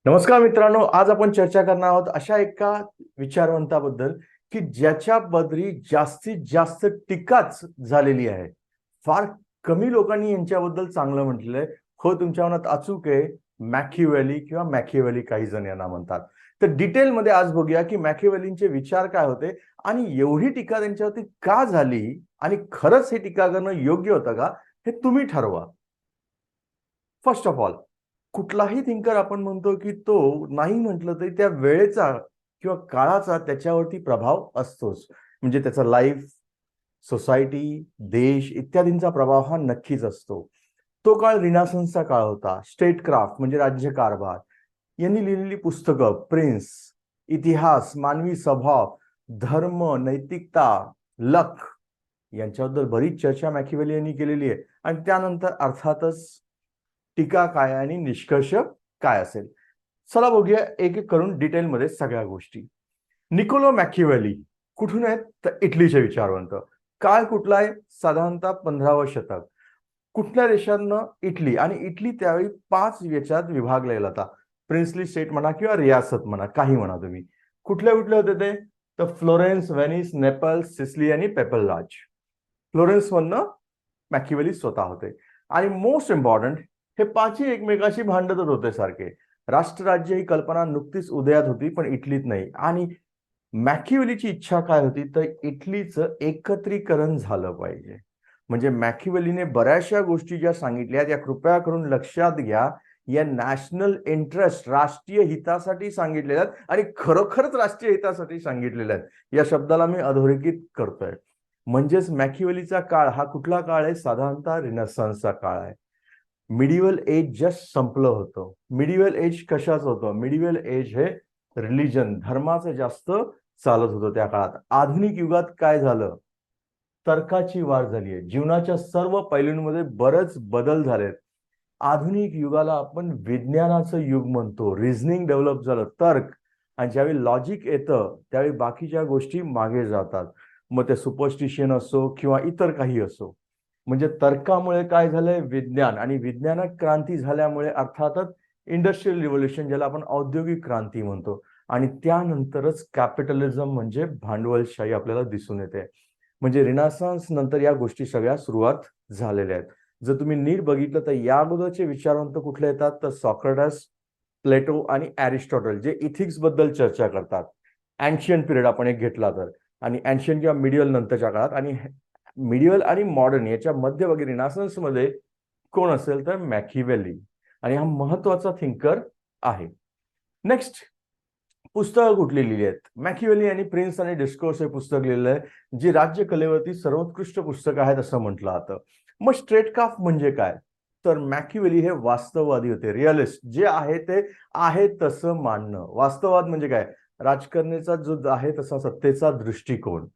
नमस्कार मित्रांनो, आज आपण चर्चा करणार आहोत अशा एका विचारवंताबद्दल की ज्याच्या बद्दल जास्तीत जास्त टीकाच झालेली आहे. फार कमी लोकांनी यांच्याबद्दल चांगलं म्हटलेलं आहे. हो, तुमच्या मनात अचूक आहे. मॅकियावेली किंवा मॅकियावेली काही जण यांना म्हणतात. तर डिटेलमध्ये आज बघूया की मॅकियावेलींचे विचार काय होते आणि एवढी टीका त्यांच्यावरती का झाली आणि खरंच हे टीका करणं योग्य होतं का, हे तुम्ही ठरवा. फर्स्ट ऑफ ऑल, कुठलाही थिंकर आपण म्हणतो की तो नाही म्हटलं तरी त्या वेळेचा किंवा काळाचा त्याच्यावरती प्रभाव असतोच. म्हणजे त्याचा लाईफ, सोसायटी, देश इत्यादींचा प्रभाव हा नक्कीच असतो. तो काळ रिनासन्सचा काळ होता. स्टेट क्राफ्ट म्हणजे राज्यकारभार यांनी लिहिलेली पुस्तकं, प्रिन्स, इतिहास, मानवी स्वभाव, धर्म, नैतिकता, लक यांच्याबद्दल बरीच चर्चा मॅकियावेली यांनी केलेली आहे. आणि त्यानंतर अर्थातच टीका काय आणि निष्कर्ष काय असेल. चला बघूया एक एक करून डिटेलमध्ये सगळ्या गोष्टी. निकोलो मॅकियावेली कुठून आहेत तर इटलीचे विचारवंत. काळ कुठला आहे? साधारणतः 15वे शतक. कुठल्या देशातनं? इटली. आणि इटली त्यावेळी 5 याच्यात विभागलेला होता. प्रिन्सली स्टेट म्हणा किंवा रियासत म्हणा, काही म्हणा तुम्ही. कुठले कुठले होते ते? तर फ्लोरेन्स, व्हेनिस, नेपल्स, सिसिली आणि पेपल राज. फ्लोरेन्स मधनं मॅकियावेली स्वतः होते. आणि मोस्ट इम्पॉर्टंट, हे पाचही एकमेकाशी भांडतच होते सारखे. राष्ट्रराज्य ही कल्पना नुकतीच उदयात होती, पण इटलीत नाही. आणि मॅकियावेलीची इच्छा काय होती तर इटलीचं एकत्रीकरण झालं पाहिजे. म्हणजे मॅकियावेलीने बऱ्याचशा गोष्टी ज्या सांगितल्या त्या कृपया करून लक्षात घ्या. या नॅशनल इंटरेस्ट, राष्ट्रीय हितासाठी सांगितलेल्या आहेत आणि खरोखरच राष्ट्रीय हितासाठी सांगितलेल्या आहेत. या शब्दाला मी अधोरेखित करतोय. म्हणजेच मॅकियावेलीचा काळ हा कुठला काळ आहे? साधारणतः रिनेसान्सचा काळ आहे. मिडिवल एज जस्ट संपलं होतं. मिडिवल एज कशाचं होतं? मिडिवल एज हे रिलिजन, धर्माचं जास्त चालत होतं त्या काळात. आधुनिक युगात काय झालं? तर्काची वाढ झाली आहे. जीवनाच्या सर्व पैलूंमध्ये बरेच बदल झालेत. आधुनिक युगाला आपण विज्ञानाचं युग म्हणतो. रिझनिंग डेव्हलप झालं, तर्क. आणि ज्यावेळी लॉजिक येतं त्यावेळी बाकीच्या गोष्टी मागे जातात. मग ते सुपरस्टिशन असो किंवा इतर काही असो. म्हणजे तर्कामुळे काय झालंय? विज्ञान. आणि विज्ञानात क्रांती झाल्यामुळे अर्थातच इंडस्ट्रियल रिव्होल्युशन, ज्याला आपण औद्योगिक क्रांती म्हणतो. आणि त्यानंतरच कॅपिटलिझम म्हणजे भांडवलशाही आपल्याला दिसून येते. म्हणजे रिनासान्स नंतर या गोष्टी सगळ्या सुरुवात झालेल्या आहेत. जर तुम्ही नीट बघितलं तर या अगोदरचे विचारवंत कुठले येतात तर सॉक्रेटस, प्लेटो आणि अरिस्टॉटल, जे इथिक्स बद्दल चर्चा करतात. अँशियंट पिरियड आपण एक घेतला तर. आणि अँशियंट किंवा मिडिवल नंतरच्या काळात. आणि मिडिवल आणि मॉडर्न याच्या मध्यभागी रिनासन्स मध्ये कोण असेल तर मॅकियावेली. आणि हा महत्वाचा थिंकर आहे. नेक्स्ट, पुस्तकं कुठली लिहिली आहेत? मॅकियावेली यांनी प्रिन्स आणि डिस्कोर्स हे पुस्तक लिहिलेलं आहे, जी राज्यकलेवरती सर्वोत्कृष्ट पुस्तक आहेत असं म्हटलं जातं. मग स्ट्रेटक्राफ्ट म्हणजे काय? तर मॅकियावेली हे वास्तववादी होते. रिअलिस्ट, जे आहे ते आहे तसं मानणं. वास्तववाद म्हणजे काय? राजकारणाचा जो आहे तसा सत्तेचा दृष्टिकोन.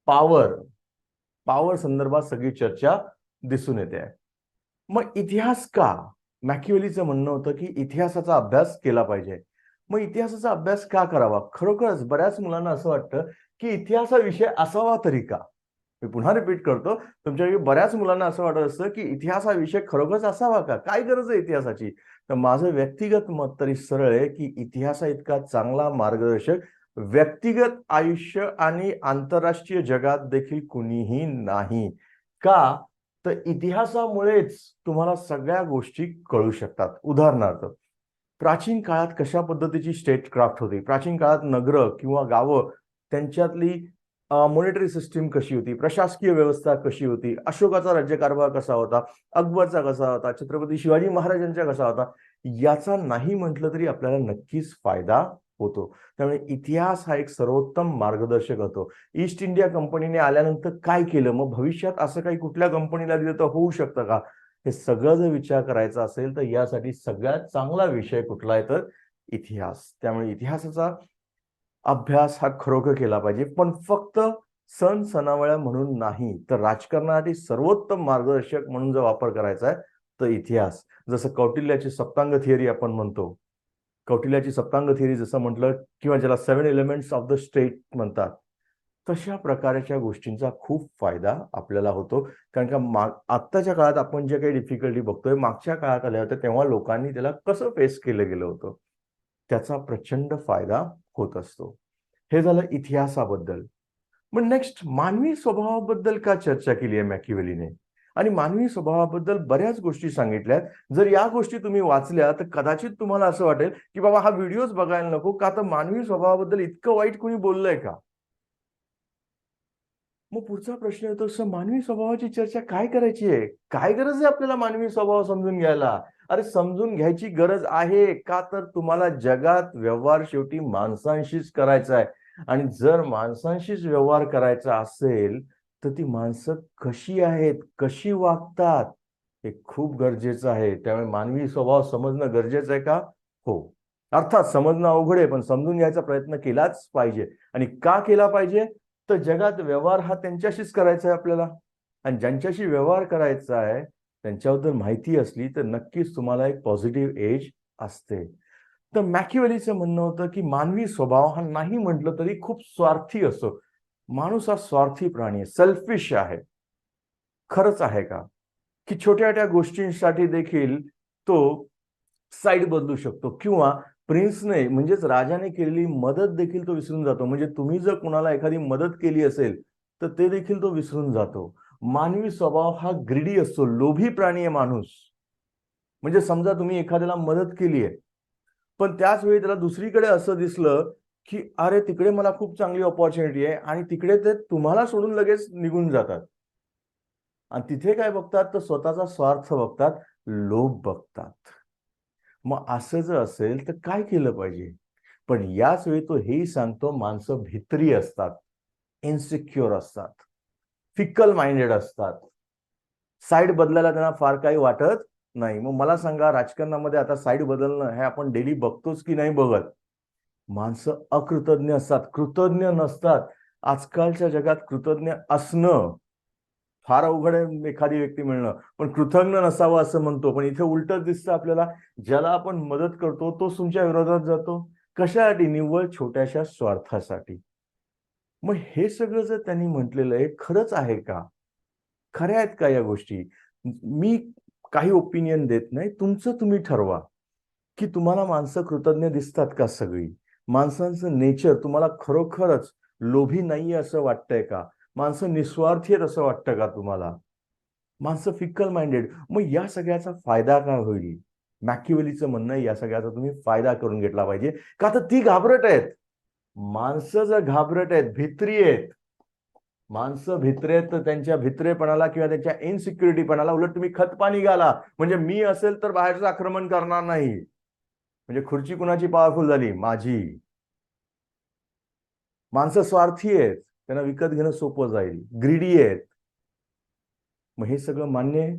पॉवर, पॉवर संदर्भात सगळी चर्चा दिसून येते. मग इतिहास का? मॅकियावेलीचं म्हणणं होतं की इतिहासाचा अभ्यास केला पाहिजे. मग इतिहासाचा अभ्यास का करावा? खरोखरच बऱ्याच मुलांना असं वाटतं की इतिहास हा विषय असावा तरी का? मी पुन्हा रिपीट करतो, तुमच्यापैकी बऱ्याच मुलांना असं वाटत असतं की इतिहास हा विषय खरोखरच असावा का? काय गरज आहे इतिहासाची? तर माझं व्यक्तिगत मत तरी सरळ आहे की इतिहासा इतका चांगला मार्गदर्शक व्यक्तिगत आयुष्य आणि आंतरराष्ट्रीय जगात देखील कुणीही नाही. का? तर इतिहासामुळेच तुम्हाला सगळ्या गोष्टी कळू शकतात. उदाहरणार्थ, प्राचीन काळात कशा पद्धतीची स्टेट क्राफ्ट होती? प्राचीन काळात नगरं किंवा गावं, त्यांच्यातली मॉनिटरी सिस्टीम कशी होती? प्रशासकीय व्यवस्था कशी होती? अशोकाचा राज्यकारभार कसा होता? अकबरचा कसा होता? छत्रपती शिवाजी महाराजांचा कसा होता? याचा नाही म्हटलं तरी आपल्याला नक्कीच फायदा होतो. त्यामुळे इतिहास हा एक सर्वोत्तम मार्गदर्शक होतो. ईस्ट इंडिया कंपनीने आल्यानंतर काय केलं? मग भविष्यात असं काही कुठल्या कंपनीला दिलं तर होऊ शकतं का? हे सगळं जर विचार करायचा असेल तर यासाठी सगळ्यात चांगला विषय कुठला आहे तर इतिहास. त्यामुळे इतिहासाचा अभ्यास हा खरोखर केला पाहिजे, पण फक्त सण सणावळ्या म्हणून नाही, तर राजकारणासाठी सर्वोत्तम मार्गदर्शक म्हणून जर वापर करायचा आहे तर इतिहास. जसं कौटिल्याची सप्तांग थिअरी आपण म्हणतो. कौटिल्याची सप्तांग थिअरी जसं म्हटलं, किंवा ज्याला 7 एलिमेंट्स ऑफ द स्टेट म्हणतात, तशा प्रकारच्या गोष्टींचा खूप फायदा आपल्याला होतो. कारण का आत्ताच्या काळात आपण जे काही डिफिकल्टी बघतोय, मागच्या काळात आल्या होत्या तेव्हा लोकांनी त्याला कसं फेस केलं गेलं होतं. त्याचा प्रचंड फायदा होत असतो. हे झालं इतिहासाबद्दल. मग नेक्स्ट मानवी स्वभावाबद्दल का चर्चा केली आहे मॅकिवेलीने? आणि मानवी स्वभावाबद्दल बऱ्याच गोष्टी सांगितल्यात. जर या गोष्टी तुम्ही वाचल्या तर कदाचित तुम्हाला असं वाटेल की बाबा हा व्हिडिओच बघायला नको, का तर मानवी स्वभावाबद्दल इतकं वाईट कोणी बोललंय का? मग पुढचा प्रश्न येतो, सर मानवी स्वभावाची चर्चा काय करायची आहे? काय गरज आहे आपल्याला मानवी स्वभाव समजून घ्यायला? अरे समजून घ्यायची गरज आहे, का तर तुम्हाला जगात व्यवहार शेवटी माणसांशीच करायचा आहे. आणि जर माणसांशीच व्यवहार करायचा असेल तर ती माणसं कशी आहेत, कशी वागतात, हे खूप गरजेचं आहे. त्यामुळे मानवी स्वभाव समजणं गरजेचं आहे का? हो. अर्थात समजणं अवघड आहे, पण समजून घ्यायचा प्रयत्न केलाच पाहिजे. आणि का केला पाहिजे? तर जगात व्यवहार हा त्यांच्याशीच करायचा आहे आपल्याला. आणि ज्यांच्याशी व्यवहार करायचा आहे त्यांच्याबद्दल माहिती असली तर नक्कीच तुम्हाला एक पॉझिटिव्ह एज असते. तर मॅकियावेलीचं म्हणणं होतं की मानवी स्वभाव हा नाही म्हटलं तरी खूप स्वार्थी असतो. माणूस हा स्वार्थी प्राणी आहे, सेल्फिश आहे. खरंच आहे का? की छोट्या-छोट्या गोष्टींसाठी देखील तो साईड बदलू शकतो किंवा प्रिन्सने म्हणजेच राजाने केलेली मदत देखील तो विसरून जातो. म्हणजे तुम्ही जर कुणाला एखादी मदत केली असेल तर ते देखील तो विसरून जातो. मानवी स्वभाव हा ग्रीडी असतो, लोभी प्राणी आहे माणूस. म्हणजे समजा तुम्ही एखाद्याला मदत केली आहे, पण त्याच वेळी त्याला दुसरीकडे असं दिसलं की अरे तिकडे मला खूप चांगली अपॉर्च्युनिटी आहे आणि तिकडे ते तुम्हाला सोडून लगेच निघून जातात. आणि तिथे काय बघतात तर स्वतःचा स्वार्थ बघतात, लोभ बघतात. मग असं जर असेल तर काय केलं पाहिजे? पण याच वेळी तो हेही सांगतो, माणसं भित्री असतात, इन्सिक्युअर असतात, फिकल माइंडेड असतात. साईड बदलायला त्यांना फार काही वाटत नाही. मग मला सांगा, राजकारणामध्ये आता साईड बदलणं हे आपण डेली बघतोच की नाही बघत? माणसं अकृतज्ञ असतात, कृतज्ञ नसतात. आजकालच्या जगात कृतज्ञ असणं फार अवघड आहे एखादी व्यक्ती मिळणं. पण कृतज्ञ नसावं असं म्हणतो. पण इथे उलटंच दिसतं आपल्याला. ज्याला आपण मदत करतो तोच तुमच्या विरोधात जातो. कशासाठी? निव्वळ छोट्याशा स्वार्थासाठी. मग हे सगळं जर त्यांनी म्हटलेलं आहे, खरंच आहे का? खऱ्या आहेत का या गोष्टी? मी काही ओपिनियन देत नाही. तुमचं तुम्ही ठरवा, की तुम्हाला माणसं कृतज्ञ दिसतात का सगळी? माणसांचं नेचर तुम्हाला खरोखरच लोभी नाहीये असं वाटतंय का? माणसं निस्वार्थी आहेत असं वाटतं का तुम्हाला? माणसं फिक्कल माइंडेड. मग या सगळ्याचा फायदा काय होईल? मॅकियावेलीचं म्हणणं आहे, या सगळ्याचा तुम्ही फायदा करून घेतला पाहिजे. का तर ती घाबरट आहेत. माणसं जर घाबरट आहेत, भित्री आहेत. माणसं भित्रे आहेत तर त्यांच्या भित्रेपणाला किंवा त्यांच्या इनसिक्युरिटीपणाला उलट तुम्ही खतपाणी घाला. म्हणजे मी असेल तर बाहेरचं आक्रमण करणार नाही. म्हणजे खुर्ची कुणाची पॉवरफुल झाली? माझी. माणसं स्वार्थी आहेत. त्यांना विकत घेणं सोपं जाईल. ग्रीडी आहेत. मग हे सगळं मान्य आहे?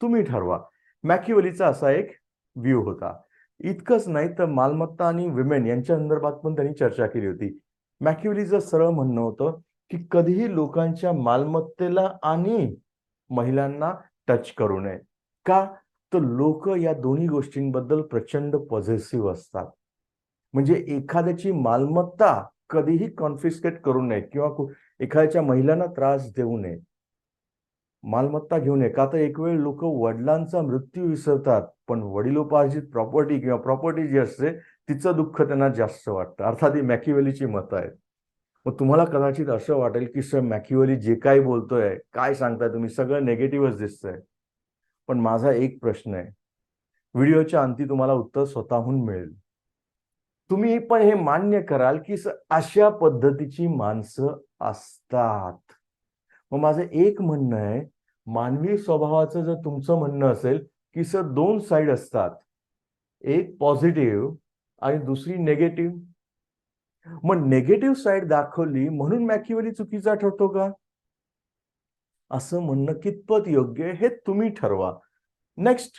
तुम्ही ठरवा. मॅकियावेलीचा असा एक व्ह्यू होता. इतकंच नाही तर मालमत्ता आणि विमेन यांच्या संदर्भात पण त्यांनी चर्चा केली होती. मॅकियावेलीचं सरळ म्हणणं होतं, की कधीही लोकांच्या मालमत्तेला आणि महिलांना टच करू नये. का? तर लोक या दोन्ही गोष्टींबद्दल प्रचंड पॉझिटिव्ह असतात. म्हणजे एखाद्याची मालमत्ता कधीही कॉन्फिस्केट करू नये किंवा एखाद्याच्या महिलांना त्रास देऊ नये. मालमत्ता घेऊ नये. का तर एक वेळ लोक वडिलांचा मृत्यू विसरतात, पण वडिलोपार्जित प्रॉपर्टी किंवा प्रॉपर्टी जी असते तिचं दुःख त्यांना जास्त वाटतं. अर्थात ही मॅकियावेलीची मतं आहेत. मग तुम्हाला कदाचित असं वाटेल की सर मॅकियावेली जे काही बोलतोय, काय सांगताय तुम्ही, सगळं निगेटिव्हच दिसतंय. पण माझा एक प्रश्न आहे. व्हिडिओच्या अंती तुम्हाला उत्तर स्वतःहून मिळेल. तुम्ही पण हे मान्य कराल की अशा पद्धतीची माणसं असतात. मग माझं एक म्हणणं आहे, मानवी स्वभावाचं जर तुमचं म्हणणं असेल की सर दोन साइड असतात, एक पॉझिटिव्ह आणि दुसरी निगेटिव्ह. मग निगेटिव्ह साइड दाखवली म्हणून मॅकियावेली चुकीचा ठरतो का? असं म्हणणं कितपत योग्य आहे हे तुम्ही ठरवा. नेक्स्ट,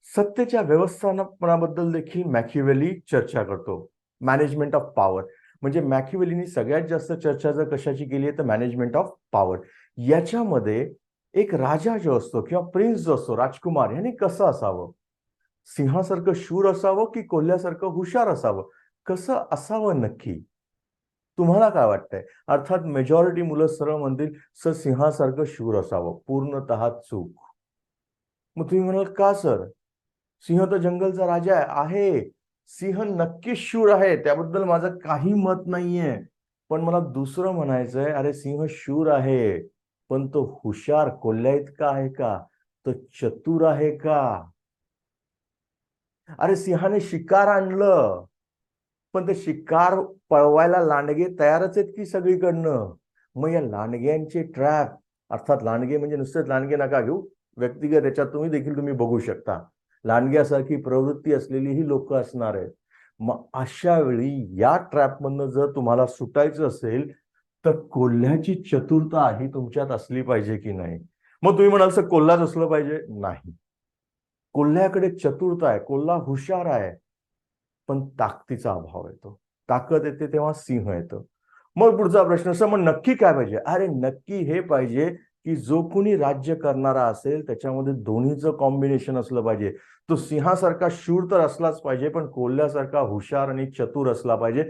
सत्तेच्या व्यवस्थापनाबद्दल देखील मॅकियावेली चर्चा करतो. Management of power. म्हणजे मॅकियावेलीनी सगळ्यात जास्त चर्चा जर कशाची केली आहे तर मॅनेजमेंट ऑफ पॉवर. याच्यामध्ये एक राजा जो असतो किंवा प्रिन्स जो असतो, राजकुमार, याने कसं असावं? सिंहासारखं शूर असावं की कोल्ह्यासारखं हुशार असावं? कसं असावं नक्की? तुम्हाला काय वाटतंय? अर्थात मेजॉरिटी मुलं सरळ म्हणतील सर सिंहासारखं शूर असावं. पूर्णतः चूक. मग तुम्ही म्हणाल का सर? सिंह तर जंगलचा राजा आहे. सिंह नक्कीच शूर आहे, त्याबद्दल माझं काही मत नाहीये. पण मला दुसरं म्हणायचंय, अरे सिंह शूर आहे, पण तो हुशार कोल्ह्या इतका आहे का? तो चतुर आहे का? अरे सिंहाने शिकार आणलं, पण ते शिकार पळवायला लांडगे तयारच आहेत की सगळीकडनं. मग या लांडग्यांचे ट्रॅप, अर्थात लांडगे म्हणजे नुसतेच लांडगे नका घेऊ, व्यक्तिगत याच्यात तुम्ही बघू शकता. लांडग्यासारखी प्रवृत्ती असलेली ही लोक असणार आहेत. मग अशा वेळी या ट्रॅपमधनं जर तुम्हाला सुटायचं असेल, तर कोल्ह्याची चतुरता ही तुमच्यात असली पाहिजे की नाही? मग तुम्ही म्हणाल सर कोल्हाच असलं पाहिजे, नाही. कोल्ह्याकडे चतुरता आहे, कोल्हा हुशार आहे, पण ताकदीचा अभाव येतो. ताकद येते तेव्हा सिंह येतो. मग पुढचा प्रश्न, सर मग नक्की काय पाहिजे? अरे नक्की हे पाहिजे की जो कोणी राज्य करणारा असेल त्याच्यामध्ये दोन्हीचं कॉम्बिनेशन असलं पाहिजे. तो सिंहासारखा शूर तर असलाच पाहिजे, पण कोल्ह्यासारखा हुशार आणि चतुर असला पाहिजे.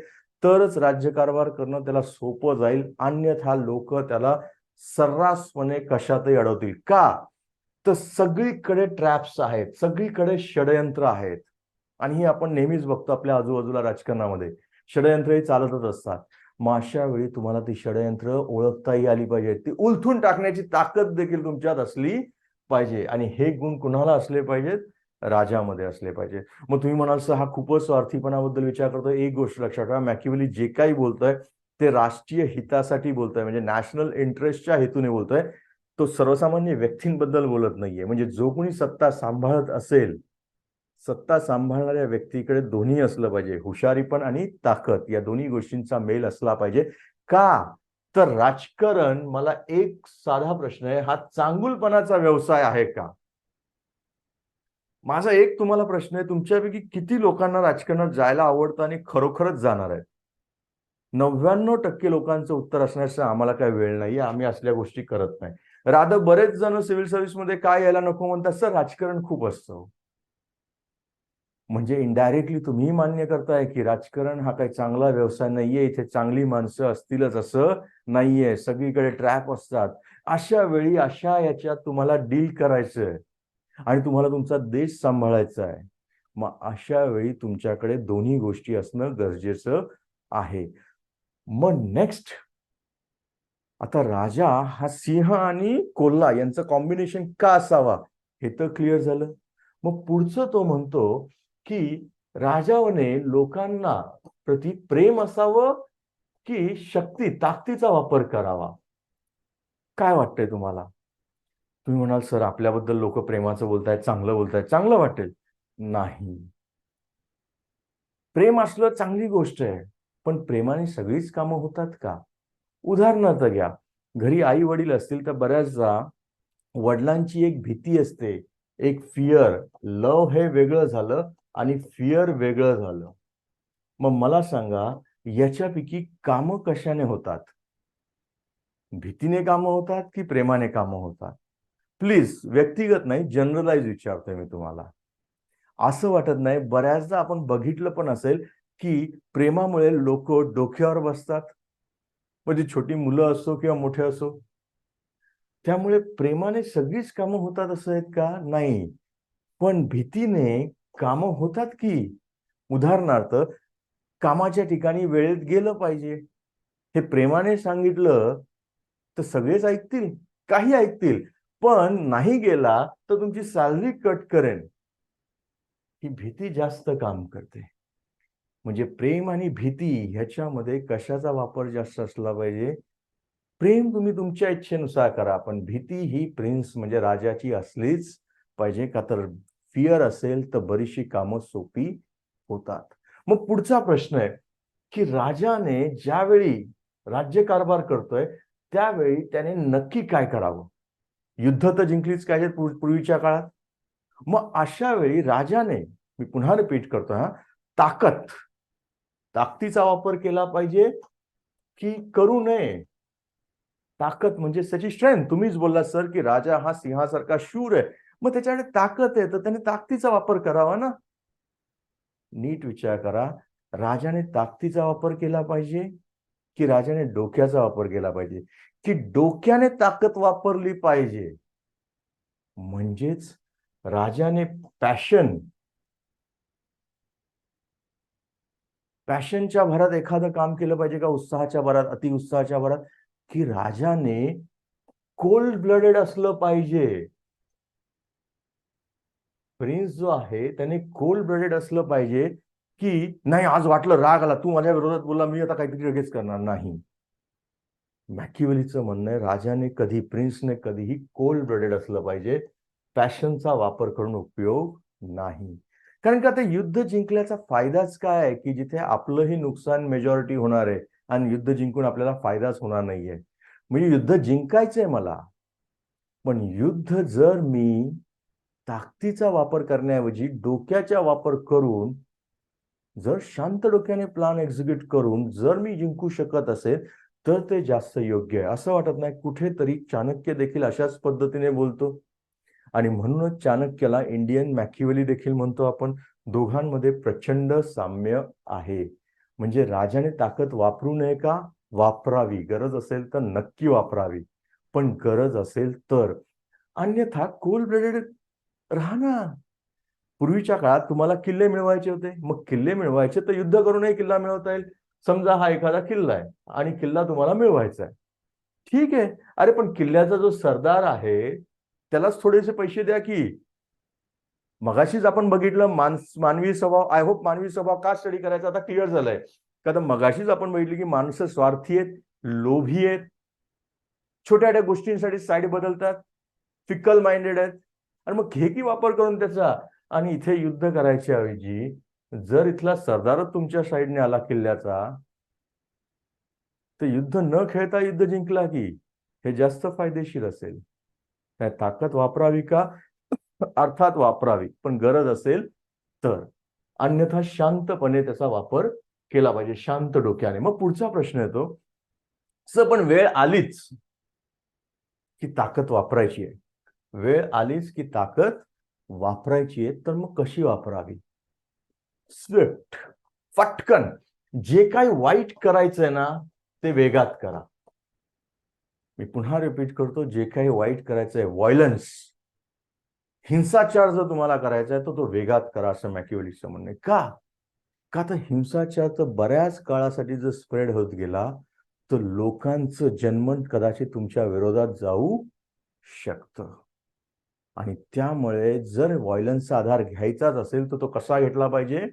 तरच राज्यकारभार करणं त्याला सोपं जाईल. अन्यथा लोक त्याला सर्रासपणे कशातही अडवतील. का? तर सगळीकडे ट्रॅप्स आहेत, सगळीकडे षडयंत्र आहेत. आणि ही आपण नेहमीच बघतो आपल्या आजूबाजूला राजकारणामध्ये. षडयंत्र ही चालतच असतात. मग अशा वेळी तुम्हाला ती षडयंत्र ओळखताही आली पाहिजे. ती उलथून टाकण्याची ताकद देखील तुमच्यात असली पाहिजे. आणि हे गुण कुणाला असले पाहिजेत? राजामध्ये असले पाहिजे. मग तुम्ही म्हणाल सर हा खूपच स्वार्थीपणाबद्दल विचार करतोय. एक गोष्ट लक्षात ठेवा, मॅकियावेली जे काही बोलतोय ते राष्ट्रीय हितासाठी बोलतोय, म्हणजे नॅशनल इंटरेस्टच्या हेतूने बोलतोय. तो सर्वसामान्य व्यक्तींबद्दल बोलत नाहीये. म्हणजे जो कोणी सत्ता सांभाळत असेल, सत्ता सांभाळणाऱ्या व्यक्तीकडे दोन्ही असलं पाहिजे, हुशारीपण आणि ताकद, या दोन्ही गोष्टींचा मेल असला पाहिजे. का? तर राजकारण, मला एक साधा प्रश्न आहे, हा चांगुलपणाचा व्यवसाय आहे का? माझा एक तुम्हाला प्रश्न आहे, तुमच्यापैकी किती लोकांना राजकारणात जायला आवडतं आणि खरोखरच जाणार आहे? 99% लोकांचं उत्तर असण्याचं आम्हाला काही वेळ नाही, आम्ही असल्या गोष्टी करत नाही. राधा बरेच जण सिव्हिल सर्व्हिसमध्ये काय यायला नको म्हणतात, सर राजकारण खूप असतं. म्हणजे इनडायरेक्टली तुम्ही मान्य करताय की राजकारण हा काही चांगला व्यवसाय नाहीये, इथे चांगली माणसं असतीलच असं नाहीये, सगळीकडे ट्रॅप असतात. अशा वेळी अशा याच्यात तुम्हाला डील करायचंय आणि तुम्हाला तुमचा देश सांभाळायचा आहे. मग अशा वेळी तुमच्याकडे दोन्ही गोष्टी असणं गरजेचं आहे. मग नेक्स्ट, आता राजा हा सिंह आणि कोल्हा यांचं कॉम्बिनेशन का असावा हे तर क्लिअर झालं. मग पुढचं तो म्हणतो की राजाने लोकांना प्रति प्रेम असावं की शक्ती ताकदीचा वापर करावा? काय वाटतंय तुम्हाला? तुम्ही म्हणाल सर आपल्याबद्दल लोक प्रेमाचं बोलतायत, चांगलं बोलतायत, चांगलं वाटेल. नाही, प्रेम असलं चांगली गोष्ट आहे, पण प्रेमाने सगळीच कामं होतात का? उदाहरणार्थ घ्या, घरी आई वडील असतील तर बऱ्याचदा वडिलांची एक भीती असते, एक फिअर. लव हे वेगळं झालं आणि फिअर वेगळं झालं. मग मला सांगा, याच्यापैकी कामं कशाने होतात? भीतीने कामं होतात की प्रेमाने कामं होतात? प्लीज व्यक्तिगत नाही, जनरलाइज विचारतोय मी तुम्हाला. असं वाटत नाही, बऱ्याचदा आपण बघितलं पण असेल की प्रेमामुळे लोक डोक्यावर बसतात, म्हणजे छोटी मुलं असो किंवा मोठे असो. त्यामुळे प्रेमाने सगळीच कामं होतात असं आहेत का? नाही. पण भीतीने कामं होतात की. उदाहरणार्थ, कामाच्या ठिकाणी वेळेत गेलं पाहिजे. हे प्रेमाने सांगितलं तर सगळेच ऐकतील, काही ऐकतील. पण नाही गेला तर तुमची सॅलरी कट करेन, ही भीती जास्त काम करते. म्हणजे प्रेम आणि भीती ह्याच्यामध्ये कशाचा वापर जास्त असला पाहिजे? प्रेम तुम्ही तुमच्या इच्छेनुसार करा, पण भीती ही प्रिन्स म्हणजे राजाची असलीच पाहिजे. का तर फिअर असेल तर बरीचशी कामं सोपी होतात. मग पुढचा प्रश्न आहे की राजाने ज्यावेळी राज्यकारभार करतोय त्यावेळी त्याने नक्की काय करावं? युद्ध तर जिंकलीच पाहिजेत पूर्वीच्या काळात. मग अशा वेळी राजाने, मी पुन्हा रिपीट करतो हा, ताकद, ताकदीचा वापर केला पाहिजे की करू नये? ताकद म्हणजे त्याची स्ट्रेंथ. तुम्हीच बोलला सर की राजा हा सिंहासारखा शूर आहे, मग त्याच्याकडे ताकद आहे तर त्याने ताकदीचा वापर करावा ना. नीट विचार करा, राजाने ताकदीचा वापर केला पाहिजे की राजाने डोक्याचा वापर केला पाहिजे? की डोक्याने ताकद वापरली पाहिजे? म्हणजेच राजाने पॅशन, पॅशनच्या भरात एखादं काम केलं पाहिजे का, उत्साहाच्या भरात, अतिउत्साहाच्या भरात, की राजाने कोल्ड ब्लडेड असलं पाहिजे. प्रिन्स जो आहे त्याने कोल्ड ब्लडेड असलं पाहिजे, की नाही आज वाटलं राग आला, तू माझ्या विरोधात बोलला, मी आता काहीतरी लगेच करणार नाही. मॅकिवलीचं म्हणणं आहे राजाने कधी, प्रिन्सने कधीही कोल्ड ब्लडेड असलं पाहिजे, पॅशनचा वापर करून उपयोग नाही. कारण का ते युद्ध जिंकल्याचा फायदाच काय आहे, की जिथे आपलंही नुकसान मेजॉरिटी होणार आहे आणि युद्ध जिंकून आपल्याला फायदाच होणार नाहीये. म्हणजे युद्ध जिंकायचंय मला, पण युद्ध जर मी ताकदीचा वापर करण्याऐवजी डोक्याचा वापर करून, जर शांत डोक्याने प्लान एक्झिक्यूट करून जर मी जिंकू शकत असेल तर ते जास्त योग्य आहे. असं वाटत नाही कुठेतरी चाणक्य देखील अशाच पद्धतीने बोलतो, आणि म्हणूनच चाणक्याला इंडियन मॅकिवली देखील म्हणतो आपण. दोघांमध्ये प्रचंड साम्य आहे. म्हणजे राजाने ताकद वापरू नये का, वापरावी, गरज असेल तर नक्की वापरावी, पण गरज असेल तर, अन्यथा कोल्ड ब्लडेड राहणार. पूर्वीच्या काळात तुम्हाला किल्ले मिळवायचे होते, मग किल्ले मिळवायचे तर युद्ध करूनही किल्ला मिळवता येईल. समजा हा एखादा किल्ला आहे आणि किल्ला तुम्हाला मिळवायचा आहे, ठीक आहे. अरे पण किल्ल्याचा जो सरदार आहे त्यालाच थोडेसे पैसे द्या की. मगाशीच आपण बघितलं मानवी स्वभाव, आय होप मानवी स्वभाव का स्टडी करायचा आता क्लिअर झालंय. कारण मगाशीच आपण बघितलं की माणसं स्वार्थी आहेत, लोभी आहेत, छोट्या छोट्या गोष्टींसाठी साईड बदलतात, फिकल माइंडेड आहेत. आणि मग हे की वापर करून त्याचा, आणि इथे युद्ध करायच्या ऐवजी जर इथला सरदारच तुमच्या साईडने आला किल्ल्याचा, तर युद्ध न खेळता युद्ध जिंकला की हे जास्त फायदेशीर असेल. काय ताकद वापरावी का, अर्थात वापरावी, पण गरज असेल तर, अन्यथा शांतपणे त्याचा वापर केला पाहिजे, शांत डोक्याने. मग पुढचा प्रश्न येतो, पण वेळ आलीच की ताकद वापरायची आहे, वेळ आलीच की ताकद वापरायची आहे, तर मग कशी वापरावी. स्विफ्ट, फटकन, जे काही वाईट करायचंय ना ते वेगात करा. मी पुन्हा रिपीट करतो, जे काही वाईट करायचंय, व्हायलन्स, हिंसाचार जर तुम्हाला करायचा आहे तर तो वेगात करा, असं मॅकिवलीचं म्हणणं आहे. का तर हिंसाचार तर बऱ्याच काळासाठी जर स्प्रेड होत गेला तर लोकांचं जन्मन कदाचित तुमच्या विरोधात जाऊ शकतं. आणि त्यामुळे जर व्हायलन्सचा आधार घ्यायचाच असेल तर तो कसा घेतला पाहिजे,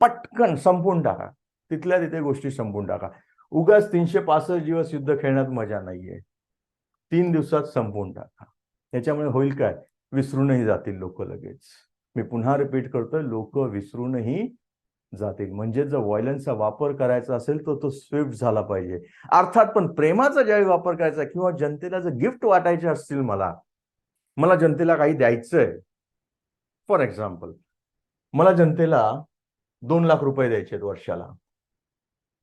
पटकन संपून टाका, तिथल्या तिथे गोष्टी संपून टाका. उगाच 365 दिवस युद्ध खेळण्यात मजा नाहीये. 3 दिवसात संपून टाका. त्याच्यामुळे होईल काय, विसरूनही जातील लोक लगेच. मी पुन्हा रिपीट करतोय, लोक विसरूनही जातील. म्हणजे जर व्हायलन्सचा वापर करायचा असेल तर तो स्विफ्ट झाला पाहिजे. अर्थात पण प्रेमाचा ज्यावेळी वापर करायचा किंवा जनतेला जर गिफ्ट वाटायचे असतील, मला जनतेला काही द्यायचंय, फॉर एक्झाम्पल मला जनतेला 2 लाख रुपये द्यायचे आहेत वर्षाला,